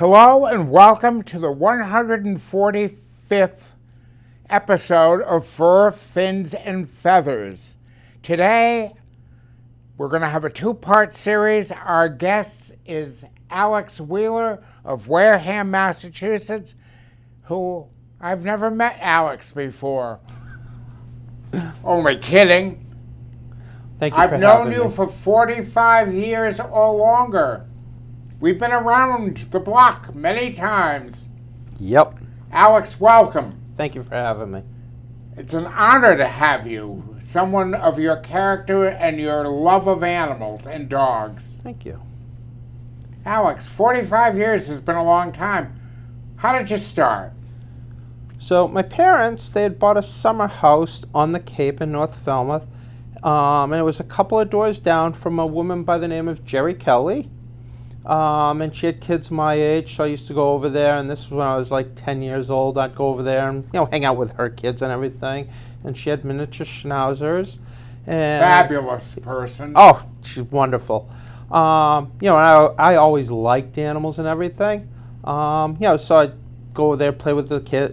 Hello and welcome to the 145th episode of Fur, Fins, and Feathers. Today, we're going to have a two-part series. Our guest is Alex Wheeler of Wareham, Massachusetts, who I've never met Alex before. Only kidding. Thank you for I've having known you me. for 45 years or longer. We've been around the block many times. Yep. Alex, welcome. Thank you for having me. It's an honor to have you, someone of your character and your love of animals and dogs. Thank you. Alex, 45 years has been a long time. How did you start? So my parents, they had bought a summer house on the Cape in North Falmouth, and it was a couple of doors down from a woman by the name of Jerry Kelly. And she had kids my age, so I used to go over there, and this was when I was like 10 years old. I'd go over there and, hang out with her kids and everything. And she had miniature schnauzers. And, Fabulous person. oh, she's wonderful. And I always liked animals and everything. So I'd go over there, play with the kid,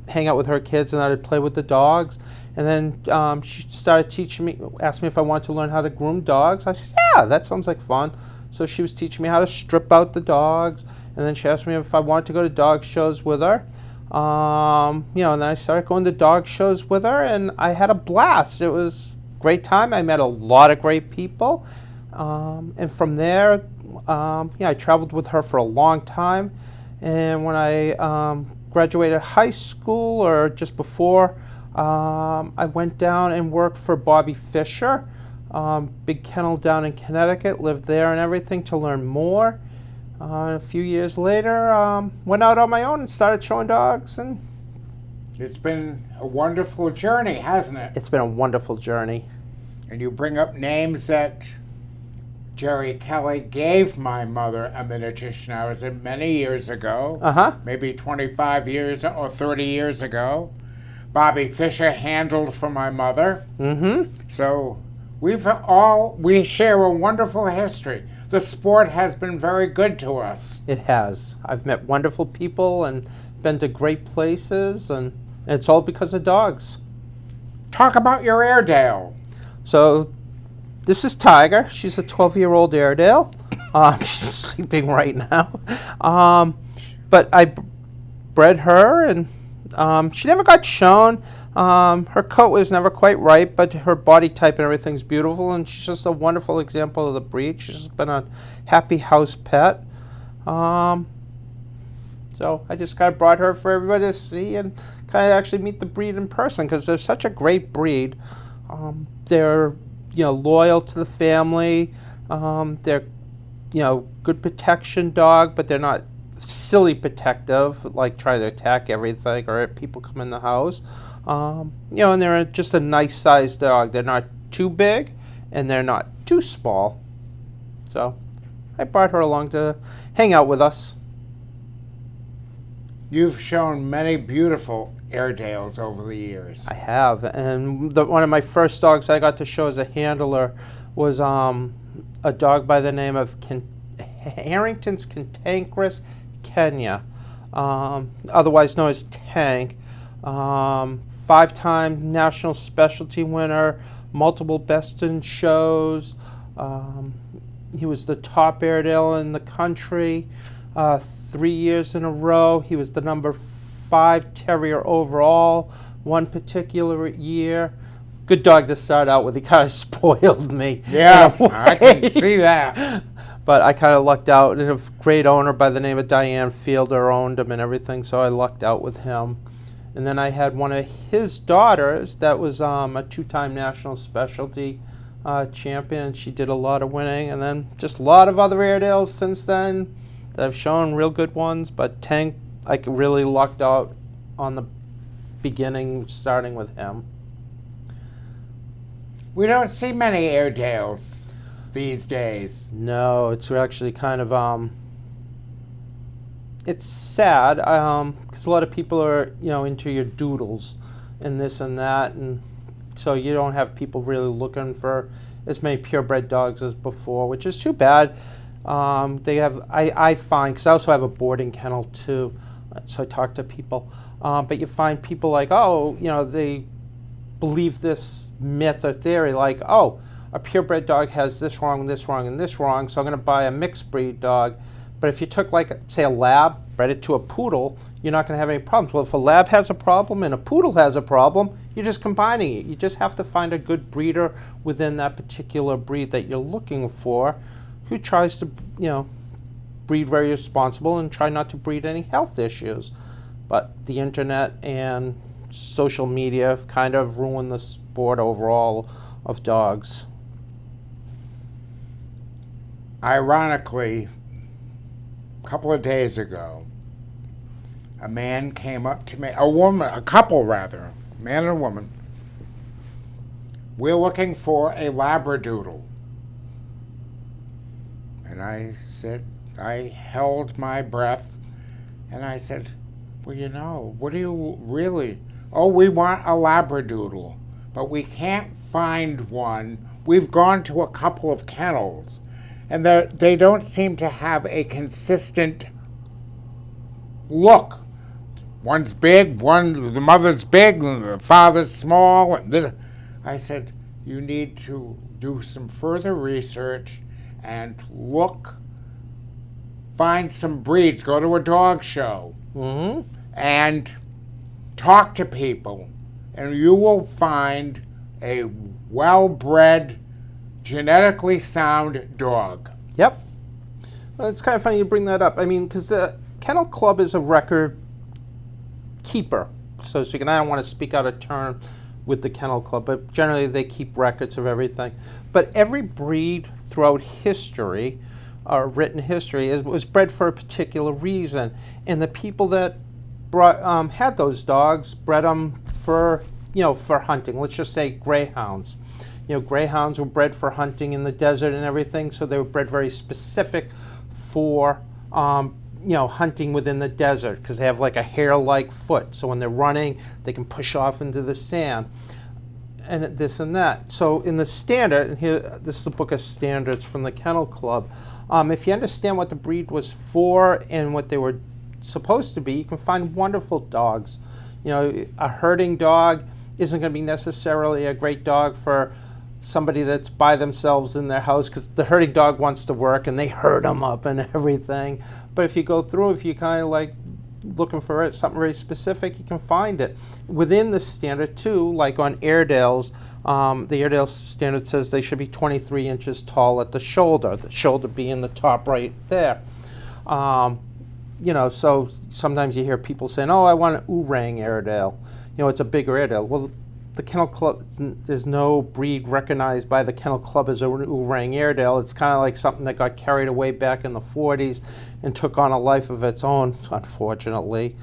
hang out with her kids, and I'd play with the dogs. And then she started teaching me, asked me if I wanted to learn how to groom dogs. I said, yeah, that sounds like fun. So she was teaching me how to strip out the dogs, and then she asked me if I wanted to go to dog shows with her. And then I started going to dog shows with her, and I had a blast. It was a great time. I met a lot of great people, and from there, I traveled with her for a long time. And when I graduated high school, or just before, I went down and worked for Bobby Fischer. Big kennel down in Connecticut, lived there and everything to learn more. A few years later, went out on my own and started showing dogs. And It's been a wonderful journey, hasn't it? it's been a wonderful journey. And you bring up names that Jerry Kelly gave my mother a miniature schnauzer many years ago. Uh-huh. Maybe 25 years or 30 years ago. Bobby Fischer handled for my mother. Mm-hmm. So we share a wonderful history. The sport has been very good to us. It has. I've met wonderful people and been to great places, and it's all because of dogs. Talk about your Airedale. So this is Tiger. She's a 12-year-old Airedale. She's sleeping right now. But I bred her, and she never got shown. Her coat was never quite right, but her body type and everything's beautiful, and she's just a wonderful example of the breed. She's just been a happy house pet. So I just kind of brought her for everybody to see and kind of actually meet the breed in person, because they're such a great breed. They're loyal to the family. They're good protection dog, but they're not silly protective, like trying to attack everything or people come in the house. And they're just a nice sized dog. They're not too big and they're not too small. So I brought her along to hang out with us. You've shown many beautiful Airedales over the years. I have, and one of my first dogs I got to show as a handler was a dog by the name of Harrington's Cantankerous Kenya, otherwise known as Tank. 5-time national specialty winner, multiple best in shows. He was the top Airedale in the country 3 years in a row. He was the number 5 terrier overall one particular year. Good dog to start out with. He kind of spoiled me. Yeah, I can see that. But I kind of lucked out, and a great owner by the name of Diane Fielder owned him and everything, so I lucked out with him. And then I had one of his daughters that was a 2-time national specialty champion. She did a lot of winning, and then just a lot of other Airedales since then that have shown real good ones. But Tank, I really lucked out on the beginning, starting with him. We don't see many Airedales these days. No, it's actually kind of it's sad because a lot of people are into your doodles and this and that, and so you don't have people really looking for as many purebred dogs as before, which is too bad. They have, I find, because I also have a boarding kennel too, so I talk to people. But you find people like, oh, they believe this myth or theory, like, oh, a purebred dog has this wrong, this wrong, and this wrong, so I'm going to buy a mixed breed dog. But if you took, like, say, a lab, bred it to a poodle, you're not going to have any problems. Well, if a lab has a problem and a poodle has a problem, you're just combining it. You just have to find a good breeder within that particular breed that you're looking for, who tries to, breed very responsible and try not to breed any health issues. But the internet and social media have kind of ruined the sport overall of dogs. Ironically, a couple of days ago, a man came up to me, a couple rather, man and a woman. We're looking for a Labradoodle. And I held my breath, and I said, well, what do you really? Oh, we want a Labradoodle, but we can't find one. We've gone to a couple of kennels, and they don't seem to have a consistent look. One's big, the mother's big, and the father's small. And I said, you need to do some further research and find some breeds, go to a dog show, and talk to people, and you will find a well-bred, genetically sound dog. Yep. Well, it's kind of funny you bring that up. I mean, because the Kennel Club is a record keeper, so to speak, and I don't want to speak out of turn with the Kennel Club, but generally they keep records of everything. But every breed throughout history, or written history, was bred for a particular reason, and the people that had those dogs bred them for hunting. Let's just say greyhounds. Greyhounds were bred for hunting in the desert and everything, so they were bred very specific for hunting within the desert, because they have like a hair-like foot, so when they're running they can push off into the sand and this and that. So in the standard, and here, this is the book of standards from the Kennel Club, if you understand what the breed was for and what they were supposed to be, you can find wonderful dogs. A herding dog isn't going to be necessarily a great dog for somebody that's by themselves in their house, because the herding dog wants to work and they herd them up and everything. But if you go through, if you kind of like looking for something very specific, you can find it within the standard too. Like on Airedales, the Airedale standard says they should be 23 inches tall at the shoulder being the top right there. So sometimes you hear people saying, oh, I want an Oorang Airedale. It's a bigger Airedale. Well, the Kennel Club, there's no breed recognized by the Kennel Club as an Oorang Airedale. It's kind of like something that got carried away back in the 40s and took on a life of its own, unfortunately.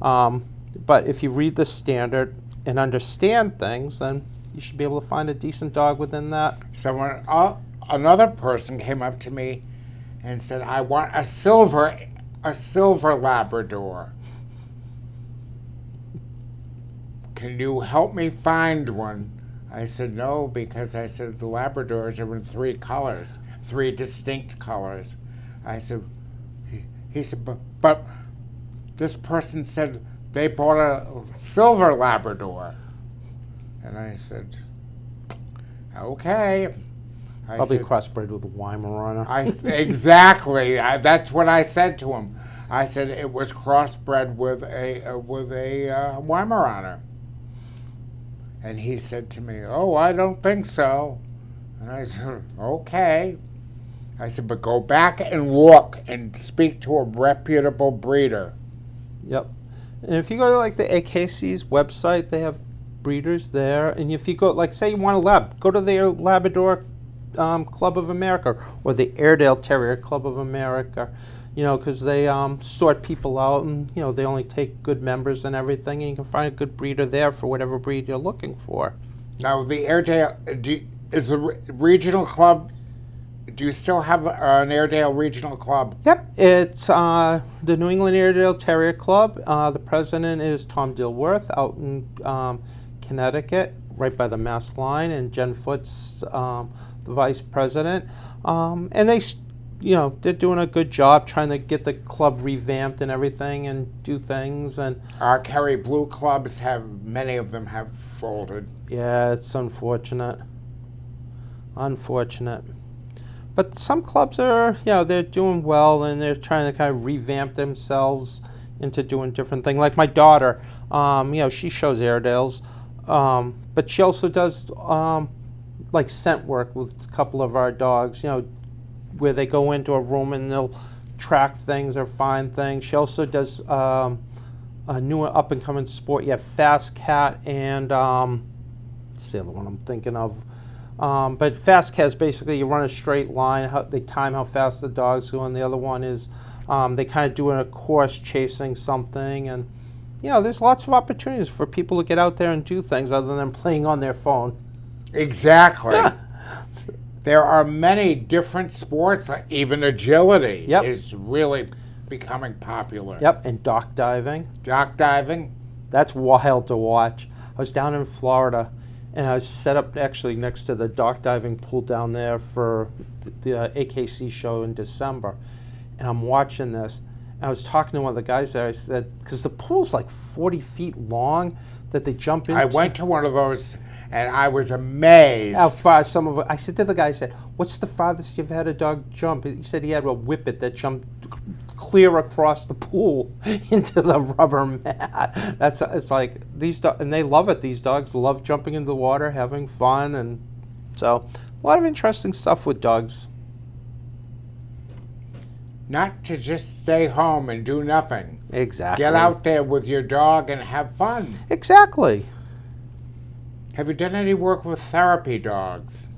But if you read the standard and understand things, then you should be able to find a decent dog within that. Another person came up to me and said, I want a silver Labrador. Can you help me find one? I said, no, because I said the Labradors are in three distinct colors. I said, he said, but this person said they bought a silver Labrador. And I said, okay. Probably crossbred with a Weimaraner. Exactly. That's what I said to him. I said it was crossbred with a Weimaraner. And he said to me, oh, I don't think so. And I said, okay. I said, but go back and look and speak to a reputable breeder. Yep. And if you go to like the AKC's website, they have breeders there. And if you go, like say you want a lab, go to the Labrador Club of America or the Airedale Terrier Club of America. Because they sort people out, and they only take good members and everything, and you can find a good breeder there for whatever breed you're looking for. Now, the Airedale, is the regional club, do you still have an Airedale regional club? Yep, it's the New England Airedale Terrier Club. The president is Tom Dilworth out in Connecticut, right by the Mass line, and Jen Foot's the vice president. And they they're doing a good job trying to get the club revamped and everything and do things. And Our Kerry Blue clubs many of them have folded. yeah, it's unfortunate. But some clubs are, they're doing well and they're trying to kind of revamp themselves into doing different things. Like my daughter, she shows Airedales, but she also does like scent work with a couple of our dogs, where they go into a room and they'll track things or find things. She also does a new up-and-coming sport. You have Fast Cat and what's the other one I'm thinking of? But Fast Cat is basically you run a straight line. They time how fast the dogs go, and the other one is they kind of do a course chasing something. And there's lots of opportunities for people to get out there and do things other than playing on their phone. Exactly. There are many different sports, like even agility is really becoming popular. Yep, and dock diving. Dock diving. That's wild to watch. I was down in Florida, and I was set up actually next to the dock diving pool down there for the AKC show in December. And I'm watching this, and I was talking to one of the guys there. I said, because the pool's like 40 feet long that they jump into. I went to one of those, and I was amazed. How far some of it. I said to the guy, I said, what's the farthest you've had a dog jump? He said he had a whippet that jumped clear across the pool into the rubber mat. It's like these dogs, and they love it. These dogs love jumping into the water, having fun, and so a lot of interesting stuff with dogs. Not to just stay home and do nothing. Exactly. Get out there with your dog and have fun. Exactly. Have you done any work with therapy dogs?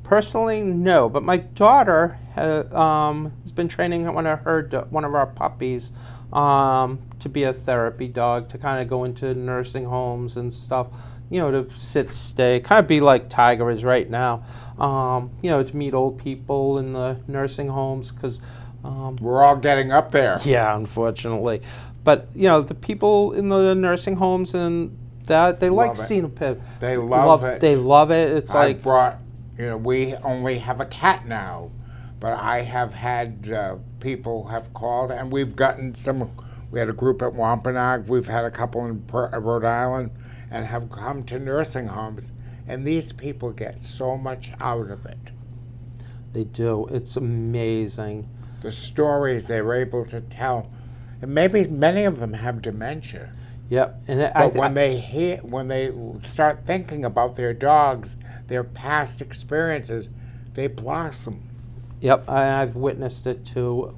Personally, no. But my daughter has been training one of our puppies to be a therapy dog, to kind of go into nursing homes and stuff. To sit, stay, kind of be like Tiger is right now. To meet old people in the nursing homes because. We're all getting up there. Yeah, unfortunately. But, the people in the nursing homes and that, they like seeing pet. They love it. They love it. It's like... we only have a cat now, but I have had people have called, and we've gotten we had a group at Wampanoag, we've had a couple in Rhode Island, and have come to nursing homes, and these people get so much out of it. They do. It's amazing. The stories they were able to tell, and maybe many of them have dementia. Yep, But when they start thinking about their dogs, their past experiences, they blossom. Yep, I've witnessed it too.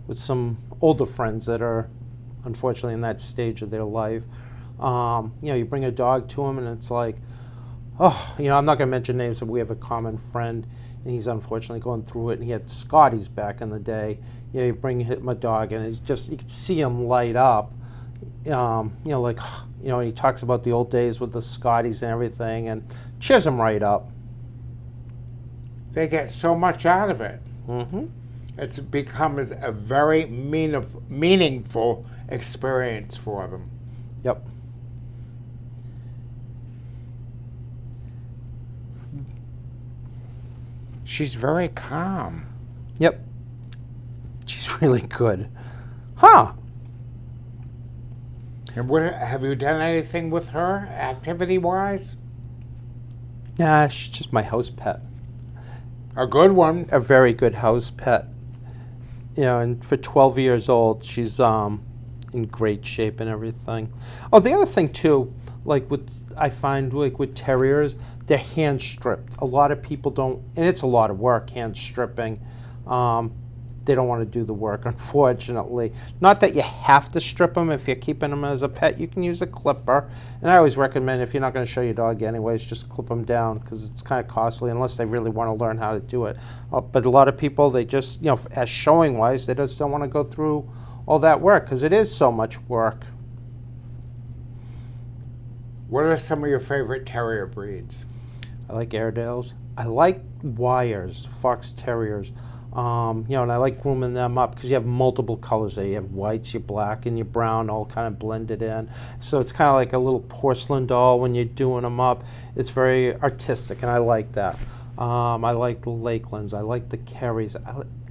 With some older friends that are unfortunately in that stage of their life. You bring a dog to them, and it's like, I'm not going to mention names, but we have a common friend. And he's unfortunately going through it. And he had Scotties back in the day. You bring him a dog, and it's just you can see him light up. And he talks about the old days with the Scotties and everything, and cheers him right up. They get so much out of it. Mm-hmm. It's become a very meaningful experience for them. Yep. She's very calm. Yep. She's really good. Huh. And have you done anything with her, activity-wise? Nah, she's just my house pet. A good one. A very good house pet. And for 12 years old, she's in great shape and everything. Oh, the other thing too, I find with terriers, they're hand stripped. A lot of people don't, and it's a lot of work, hand stripping. They don't want to do the work, unfortunately. Not that you have to strip them. If you're keeping them as a pet, you can use a clipper. And I always recommend, if you're not going to show your dog anyways, just clip them down, because it's kind of costly unless they really want to learn how to do it. But a lot of people, they just, as showing-wise, they just don't want to go through all that work, because it is so much work. What are some of your favorite terrier breeds? I like Airedales. I like wires, fox terriers. And I like grooming them up because you have multiple colors there. You have whites, your black, and your brown all kind of blended in. So it's kind of like a little porcelain doll when you're doing them up. It's very artistic, and I like that. I like the Lakelands. I like the Kerrys.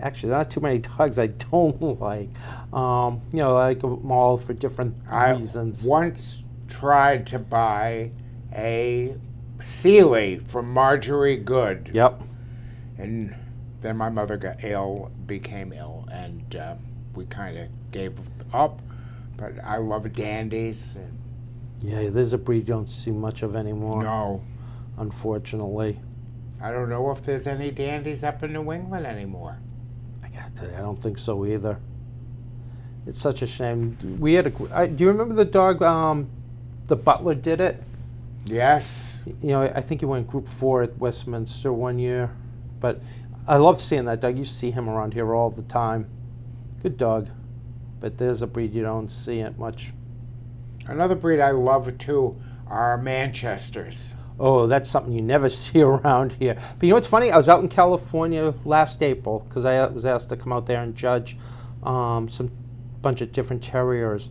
Actually, there are not too many dogs I don't like. I like them all for different reasons. I once tried to buy a Sealy from Marjorie Good. Yep. And then my mother became ill, and we kind of gave up. But I love dandies. Yeah, there's a breed you don't see much of anymore. No. Unfortunately. I don't know if there's any dandies up in New England anymore. I gotta tell you, I don't think so either. It's such a shame. We had do you remember the dog, the Butler did it? Yes. I think he went Group 4 at Westminster one year. But I love seeing that dog. You see him around here all the time. Good dog. But there's a breed you don't see it much. Another breed I love too are Manchesters. Oh, that's something you never see around here. But you know what's funny? I was out in California last April because I was asked to come out there and judge some bunch of different terriers.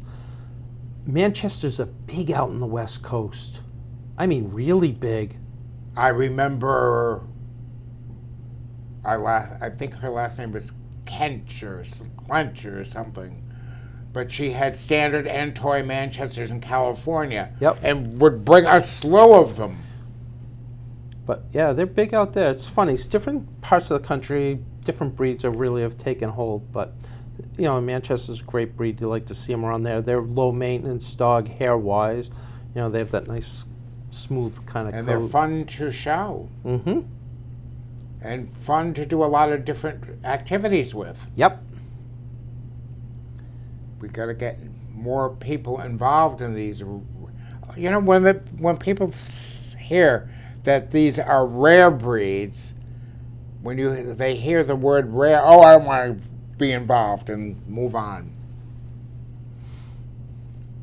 Manchesters are big out in the West Coast. I mean, really big. I remember, I think her last name was Clencher or something. But she had standard and toy Manchesters in California. Yep. And would bring a slew of them. But yeah, they're big out there. It's funny. It's different parts of the country, different breeds have taken hold. But, Manchester's a great breed. You like to see them around there. They're low maintenance dog hair-wise. They have that nice, smooth kind of coat. And they're fun to show. Mm-hmm. And fun to do a lot of different activities with. Yep. We got to get more people involved in these. When people hear that these are rare breeds, when they hear the word rare, I want to be involved and move on.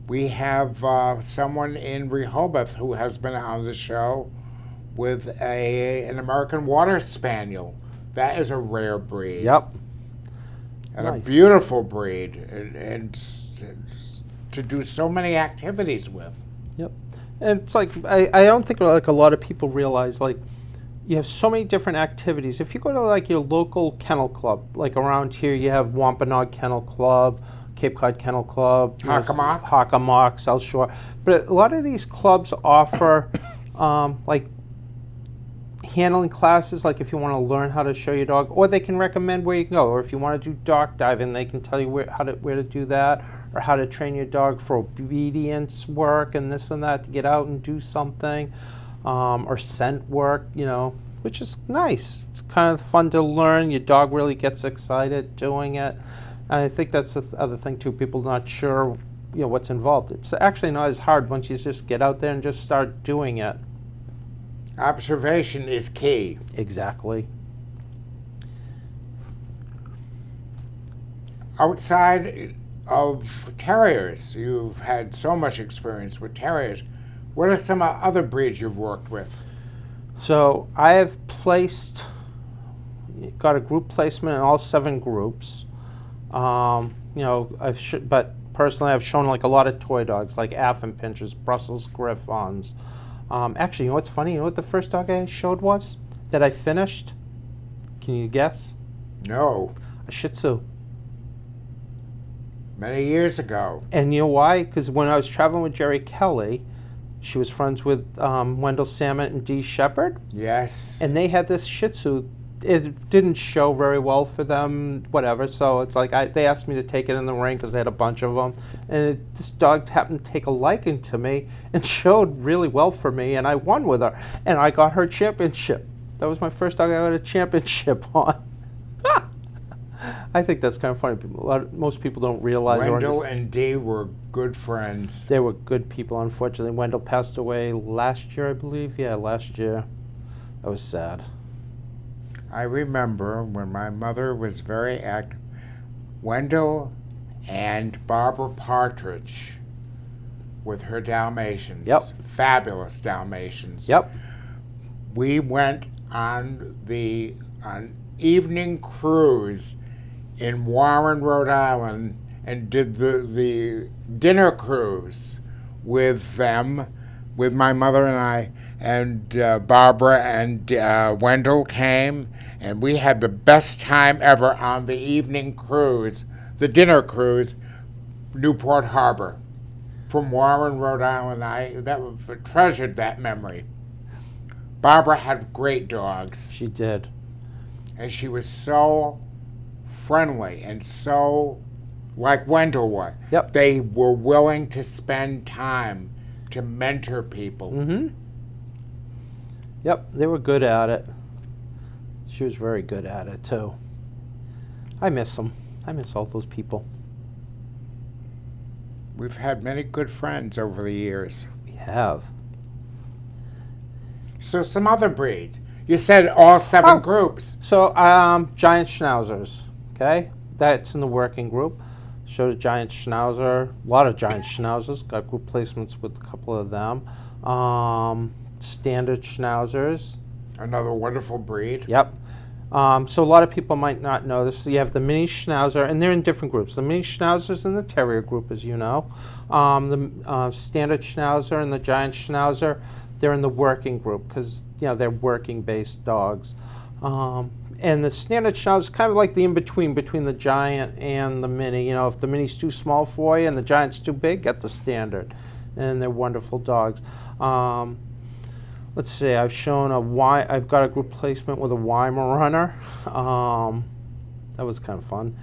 We have someone in Rehoboth who has been on the show with an American Water Spaniel. That is a rare breed. Yep. And nice. A beautiful breed, and to do so many activities with. Yep. And it's like, I don't think like a lot of people realize, like, you have so many different activities. If you go to like your local kennel club, like around here you have Wampanoag Kennel Club, Cape Cod Kennel Club, Hockomock, South Shore. But a lot of these clubs offer like handling classes, like if you want to learn how to show your dog, or they can recommend where you can go, or if you want to do dock diving, they can tell you where to do that, or how to train your dog for obedience work and this and that to get out and do something, or scent work, which is nice. It's kind of fun to learn. Your dog really gets excited doing it. And I think that's the other thing too. People not sure, what's involved. It's actually not as hard once you just get out there and just start doing it. Observation is key. Exactly. Outside of terriers, you've had so much experience with terriers. What are some other breeds you've worked with? So I have got a group placement in all 7 groups. But personally I've shown like a lot of toy dogs, like Affenpinchers, Brussels Griffons. Actually, you know what's funny? You know what the first dog I showed was? That I finished? Can you guess? No. A Shih Tzu. Many years ago. And you know why? Because when I was traveling with Jerry Kelly, she was friends with Wendell Salmon and Dee Shepherd. Yes. And they had this Shih Tzu. It didn't show very well for them, whatever. So it's like they asked me to take it in the ring because they had a bunch of them. And this dog happened to take a liking to me and showed really well for me. And I won with her. And I got her championship. That was my first dog I got a championship on. I think that's kind of funny. Most people don't realize. Wendell and Dee were good friends. They were good people. Unfortunately, Wendell passed away last year, I believe. Yeah, last year. That was sad. I remember when my mother was very active, Wendell and Barbara Partridge with her Dalmatians. Yep. Fabulous Dalmatians. Yep. We went on an evening cruise in Warren, Rhode Island, and did the dinner cruise with them, with my mother and I. and Barbara and Wendell came, and we had the best time ever on the evening cruise, the dinner cruise, Newport Harbor, from Warren, Rhode Island. I treasured that memory. Barbara had great dogs. She did. And she was so friendly and so like Wendell was. Yep. They were willing to spend time to mentor people. Mm-hmm. Yep, they were good at it. She was very good at it, too. I miss them. I miss all those people. We've had many good friends over the years. We have. So some other breeds. You said all 7 groups. So, giant schnauzers, okay? That's in the working group. Showed a giant schnauzer, a lot of giant schnauzers. Got group placements with a couple of them. Standard schnauzers. Another wonderful breed. Yep. So a lot of people might not know this. So you have the mini schnauzer, and they're in different groups. The mini schnauzer's in the terrier group, as you know. The standard schnauzer and the giant schnauzer, they're in the working group because they're working-based dogs. And the standard schnauzer is kind of like the in-between between the giant and the mini. If the mini's too small for you and the giant's too big, get the standard. And they're wonderful dogs. Let's see, I've got a group placement with a Weimaraner. That was kind of fun.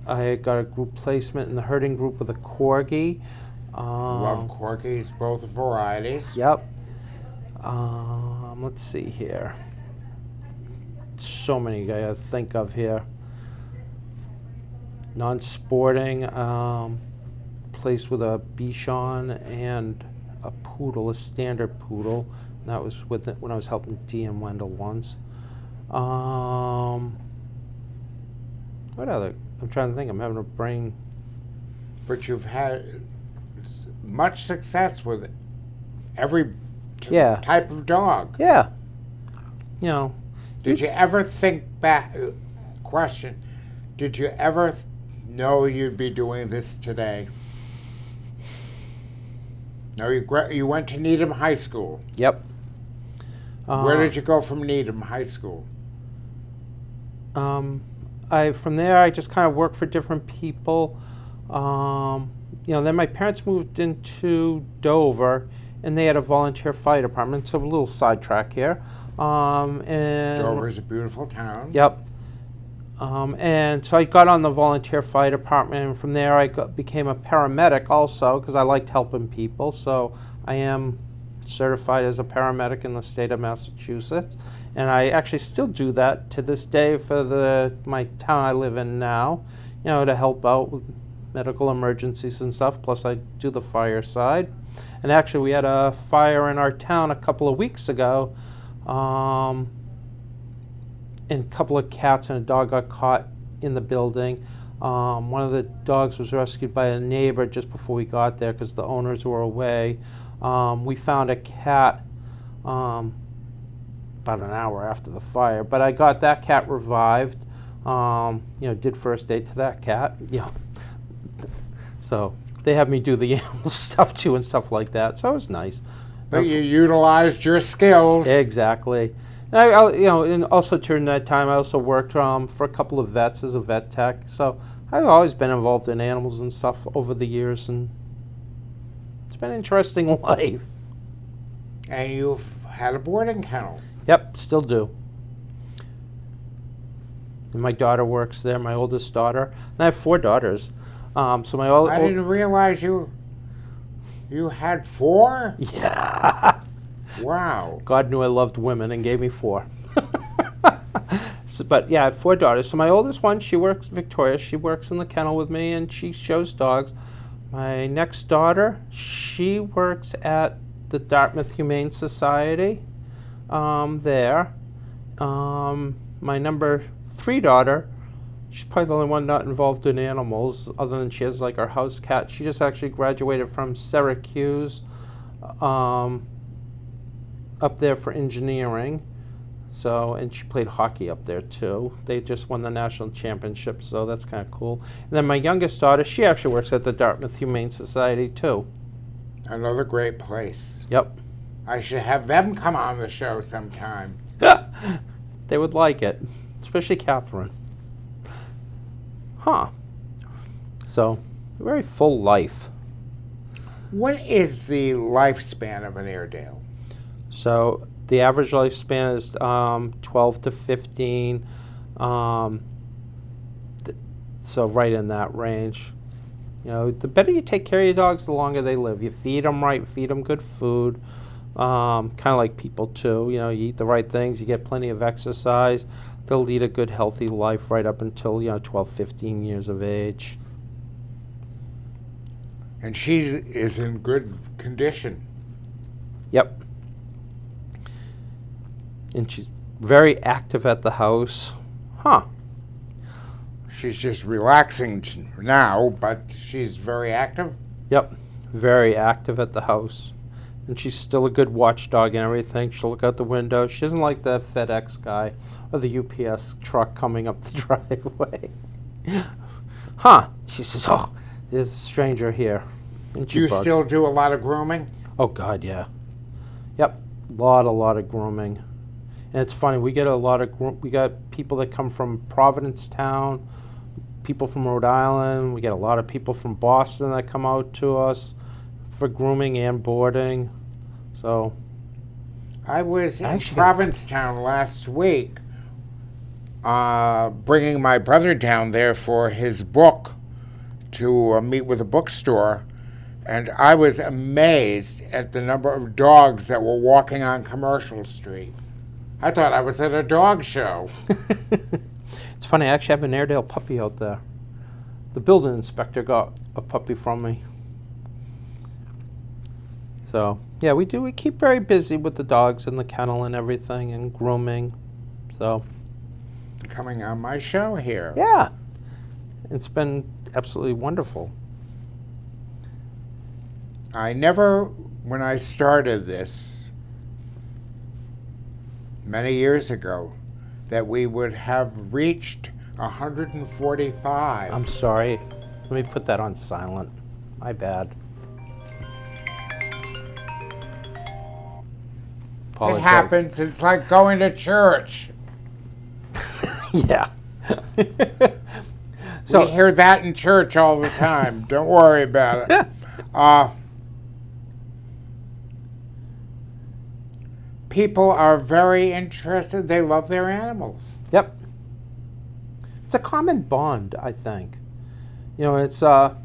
I got a group placement in the herding group with a Corgi. Love Corgis, both varieties. Yep. Let's see here. So many I think of here. Non-sporting, placed with a Bichon and a poodle, a standard poodle. And that was with it when I was helping Dee and Wendell once. What other? I'm trying to think. I'm having a brain. But you've had much success with every type of dog. Yeah. Did you ever think back? Question. Did you ever know you'd be doing this today? No, you went to Needham High School. Yep. Where did you go from Needham High School? From there, I just kind of worked for different people. Then my parents moved into Dover, and they had a volunteer fire department. So a little sidetrack here. And Dover is a beautiful town. Yep. And so I got on the volunteer fire department, and from there I became a paramedic also because I liked helping people. So I am certified as a paramedic in the state of Massachusetts, and I actually still do that to this day for my town I live in now, to help out with medical emergencies and stuff. Plus I do the fire side. And actually we had a fire in our town a couple of weeks ago. And a couple of cats and a dog got caught in the building. One of the dogs was rescued by a neighbor just before we got there because the owners were away. We found a cat about an hour after the fire, but I got that cat revived. Did first aid to that cat. So they have me do the animal stuff too and stuff like that. So it was nice. But you utilized your skills. Exactly. And and also during that time, I also worked for a couple of vets as a vet tech. So I've always been involved in animals and stuff over the years, and it's been an interesting life. And you've had a boarding kennel. Yep, still do. And my daughter works there, my oldest daughter. And I have 4 daughters. I didn't realize you had 4? Yeah. Wow. God knew I loved women and gave me 4. But yeah, I have 4 daughters. So my oldest one, Victoria, she works in the kennel with me and she shows dogs. My next daughter, she works at the Dartmouth Humane Society there. My number 3 daughter, she's probably the only one not involved in animals other than she has like our house cat. She just actually graduated from Syracuse up there for engineering. And she played hockey up there too. They just won the national championship, so that's kind of cool. And then my youngest daughter, she actually works at the Dartmouth Humane Society too. Another great place. Yep. I should have them come on the show sometime. They would like it, especially Catherine. Huh. So, a very full life. What is the lifespan of an Airedale? So, the average lifespan is 12 to 15. So, right in that range. You know, the better you take care of your dogs, the longer they live. You feed them right, feed them good food. Kind of like people too. You know, you eat the right things, you get plenty of exercise. They'll lead a good, healthy life right up until, 12, 15 years of age. And she is in good condition. Yep. And she's very active at the house. Huh. She's just relaxing now, but she's very active. Yep. Very active at the house. And she's still a good watchdog and everything. She'll look out the window. She doesn't like the FedEx guy or the UPS truck coming up the driveway. Huh. She says, oh, there's a stranger here. Do you still do a lot of grooming? Oh, God, yeah. Yep. A lot of grooming. And it's funny, we get a lot of we got people that come from Provincetown, people from Rhode Island. We get a lot of people from Boston that come out to us for grooming and boarding. So I was in Provincetown last week, bringing my brother down there for his book to meet with a bookstore, and I was amazed at the number of dogs that were walking on Commercial Street. I thought I was at a dog show. It's funny, I actually have an Airedale puppy out there. The building inspector got a puppy from me. So, yeah, we keep very busy with the dogs and the kennel and everything and grooming. So, coming on my show here. Yeah. It's been absolutely wonderful. I never, when I started this many years ago, that we would have reached 145. I'm sorry. Let me put that on silent. My bad. It happens. It's like going to church. Yeah. So we hear that in church all the time. Don't worry about it. People are very interested. They love their animals. Yep. It's a common bond, I think. It's a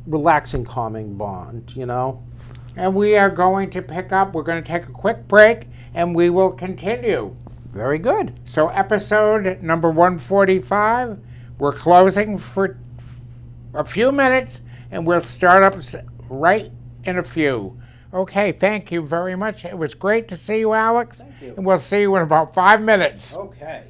relaxing, calming bond, And we are going to pick up. We're going to take a quick break, and we will continue. Very good. So episode number 145, we're closing for a few minutes, and we'll start up right in a few. Okay, thank you very much. It was great to see you, Alex. Thank you. And we'll see you in about 5 minutes. Okay.